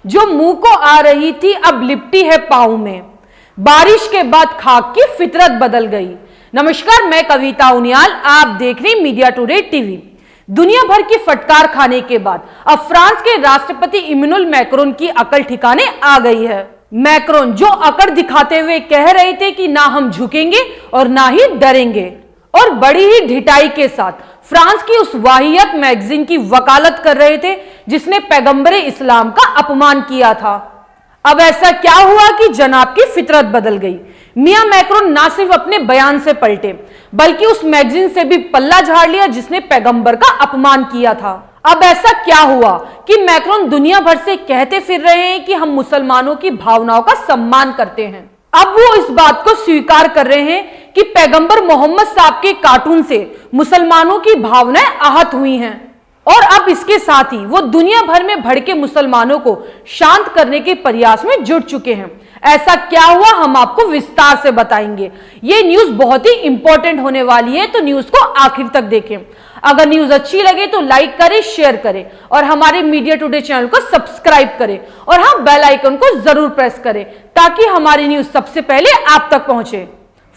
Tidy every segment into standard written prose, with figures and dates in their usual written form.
जो मुंह को आ रही थी अब लिपटी है पाँव में। बारिश के बाद खाक की फितरत बदल गई। नमस्कार, मैं कविता उनियाल, आप देख रहे मीडिया टुडे टीवी। दुनिया भर की फटकार खाने के बाद अब फ्रांस के राष्ट्रपति इमैनुअल मैक्रोन की अकल ठिकाने आ गई है। मैक्रोन जो अकड़ दिखाते हुए कह रहे थे कि ना हम झुकेंगे और ना ही डरेंगे, और बड़ी ही ढिठाई के साथ फ्रांस की उस वाहियत मैगजीन की वकालत कर रहे थे जिसने पैगंबरे इस्लाम का अपमान किया था। अब ऐसा क्या हुआ कि जनाब की फितरत बदल गई। मियां मैक्रोन ना सिर्फ अपने बयान से पलटे बल्कि उस मैगजीन से भी पल्ला झाड़ लिया जिसने पैगंबर का अपमान किया था। अब ऐसा क्या हुआ कि मैक्रोन दुनिया भर से कहते फिर रहे हैं कि हम मुसलमानों की भावनाओं का सम्मान करते हैं। अब वो इस बात को स्वीकार कर रहे हैं कि पैगंबर मोहम्मद साहब के कार्टून से मुसलमानों की भावनाएं आहत हुई हैं, और अब इसके साथ ही वो दुनिया भर में भड़के मुसलमानों को शांत करने के प्रयास में जुट चुके हैं। ऐसा क्या हुआ हम आपको विस्तार से बताएंगे। ये न्यूज बहुत ही इंपॉर्टेंट होने वाली है, तो न्यूज को आखिर तक देखें। अगर न्यूज अच्छी लगे तो लाइक करें, शेयर करें और हमारे मीडिया टुडे चैनल को सब्सक्राइब करें, और हाँ, बेल आइकन को जरूर प्रेस करें ताकि हमारी न्यूज सबसे पहले आप तक पहुंचे।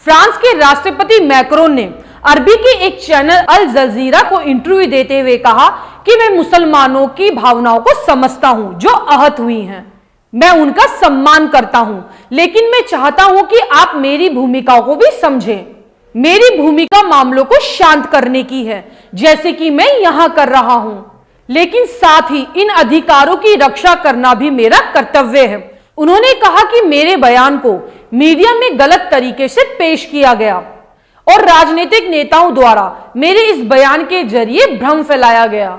फ्रांस के राष्ट्रपति मैक्रोन ने अरबी के एक चैनल अल जजीरा को इंटरव्यू देते हुए कहा कि मैं मुसलमानों की भावनाओं को समझता हूं जो आहत हुई हैं। मैं उनका सम्मान करता हूं, लेकिन मैं चाहता हूं कि आप मेरी भूमिकाओं को भी समझें। मेरी भूमिका मामलों को शांत करने की है, जैसे कि मैं यहां कर रहा हूं, लेकिन साथ ही इन अधिकारों की रक्षा करना भी मेरा कर्तव्य है। उन्होंने कहा कि मेरे बयान को मीडिया में गलत तरीके से पेश किया गया और राजनीतिक नेताओं द्वारा मेरे इस बयान के जरिए भ्रम फैलाया गया।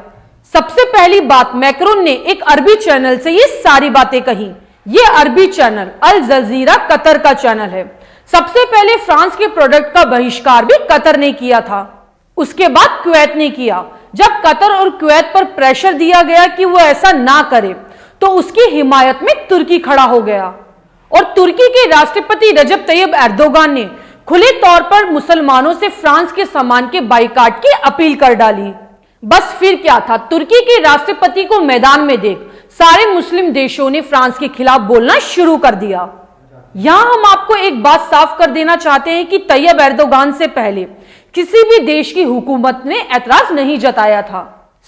सबसे पहली बात, मैक्रोन ने एक अरबी चैनल से ये सारी बातें कही। ये अरबी चैनल अल जजीरा कतर का चैनल है। सबसे पहले फ्रांस के प्रोडक्ट का बहिष्कार भी कतर ने किया था, उसके बाद कुवैत ने किया। जब कतर और कुवैत पर प्रेशर दिया गया कि वो ऐसा ना करे, तो उसकी हिमायत में तुर्की खड़ा हो गया, और तुर्की के राष्ट्रपति रजब तैयब एर्दोगान ने खुले तौर पर मुसलमानों से फ्रांस के सामान के बाइकाट की अपील कर डाली। बस फिर क्या था, तुर्की के राष्ट्रपति को मैदान में देख सारे मुस्लिम देशों ने फ्रांस के खिलाफ बोलना शुरू कर दिया। यहां हम आपको एक बात साफ कर देना चाहते हैं कि तैयब एर्दोगान से पहले किसी भी देश की हुकूमत ने ऐतराज नहीं जताया था।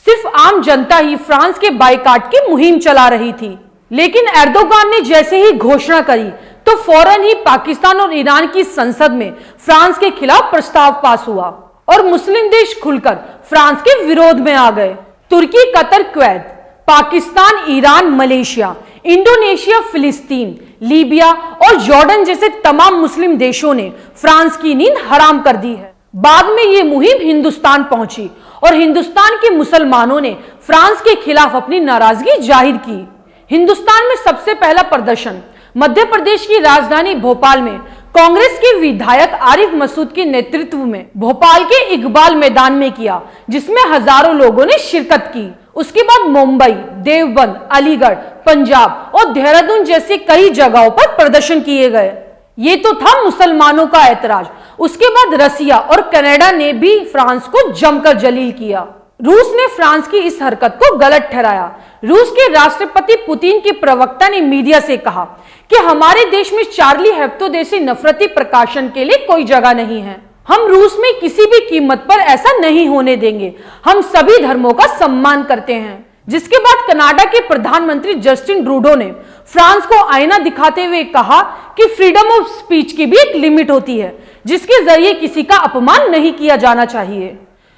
सिर्फ आम जनता ही फ्रांस के बाइकाट की मुहिम चला रही थी। लेकिन एर्दोगान ने जैसे ही घोषणा करी तो फौरन ही पाकिस्तान और ईरान की संसद में फ्रांस के खिलाफ प्रस्ताव पास हुआ और मुस्लिम देश खुलकर फ्रांस के विरोध में आ गए। Turkey, Qatar, Kuwait, Pakistan, Iran, Malaysia, Indonesia, फिलिस्तीन, लीबिया और जॉर्डन जैसे तमाम मुस्लिम देशों ने फ्रांस की नींद हराम कर दी है। बाद में ये मुहिम हिंदुस्तान पहुंची और हिंदुस्तान के मुसलमानों ने फ्रांस के खिलाफ अपनी नाराजगी जाहिर की। हिंदुस्तान में सबसे पहला प्रदर्शन मध्य प्रदेश की राजधानी भोपाल में कांग्रेस के विधायक आरिफ मसूद के नेतृत्व में भोपाल के इकबाल मैदान में किया, जिसमें हजारों लोगों ने शिरकत की। उसके बाद मुंबई, देवबंद, अलीगढ़, पंजाब और देहरादून जैसे कई जगहों पर प्रदर्शन किए गए। ये तो था मुसलमानों का ऐतराज। उसके बाद रसिया और कनाडा ने भी फ्रांस को जमकर जलील किया। रूस ने फ्रांस की इस हरकत को गलत ठहराया। रूस के राष्ट्रपति पुतिन के प्रवक्ता ने मीडिया से कहा कि हमारे देश में चार्ली हेब्दो जैसे नफरती प्रकाशन के लिए कोई जगह नहीं है। हम रूस में किसी भी कीमत पर ऐसा नहीं होने देंगे। हम सभी धर्मों का सम्मान करते हैं। जिसके बाद कनाडा के प्रधानमंत्री जस्टिन ट्रूडो ने फ्रांस को आईना दिखाते हुए कहा कि फ्रीडम ऑफ स्पीच की भी एक लिमिट होती है, जिसके जरिए किसी का अपमान नहीं किया जाना चाहिए।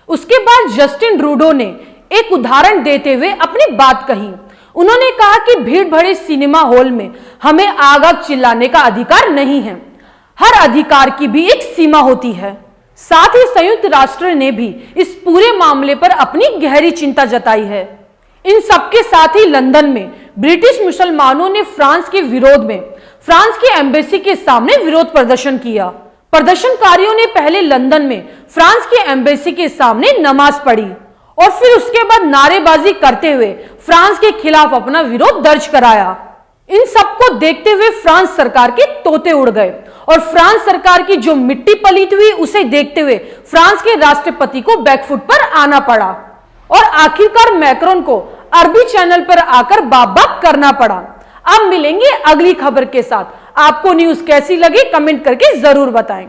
उसके बाद जस्टिन ट्रूडो ने एक उदाहरण देते हुए अपनी बात कही। उन्होंने कहा कि भीड़ भरे सिनेमा हॉल में हमें आग आग चिल्लाने का अधिकार नहीं है। हर अधिकार की भी एक सीमा होती है। साथ ही संयुक्त राष्ट्र ने भी इस पूरे मामले पर अपनी गहरी चिंता जताई है। इन सबके साथ ही लंदन में ब्रिटिश मुसलमानों ने फ्रांस के विरोध में फ्रांस की एम्बेसी के सामने विरोध प्रदर्शन किया। प्रदर्शनकारियों ने पहले लंदन में फ्रांस की एम्बेसी के सामने नमाज पढ़ी और फिर उसके बाद नारेबाजी करते हुए फ्रांस के खिलाफ अपना विरोध दर्ज कराया। इन सबको देखते हुए फ्रांस सरकार के तोते उड़ गए और फ्रांस सरकार की जो मिट्टी पलीत हुई उसे देखते हुए फ्रांस के राष्ट्रपति को बैकफुट पर आना पड़ा और आखिरकार मैक्रोन को अरबी चैनल पर आकर बाप बाप करना पड़ा। अब मिलेंगे अगली खबर के साथ। आपको न्यूज कैसी लगी कमेंट करके जरूर बताएं।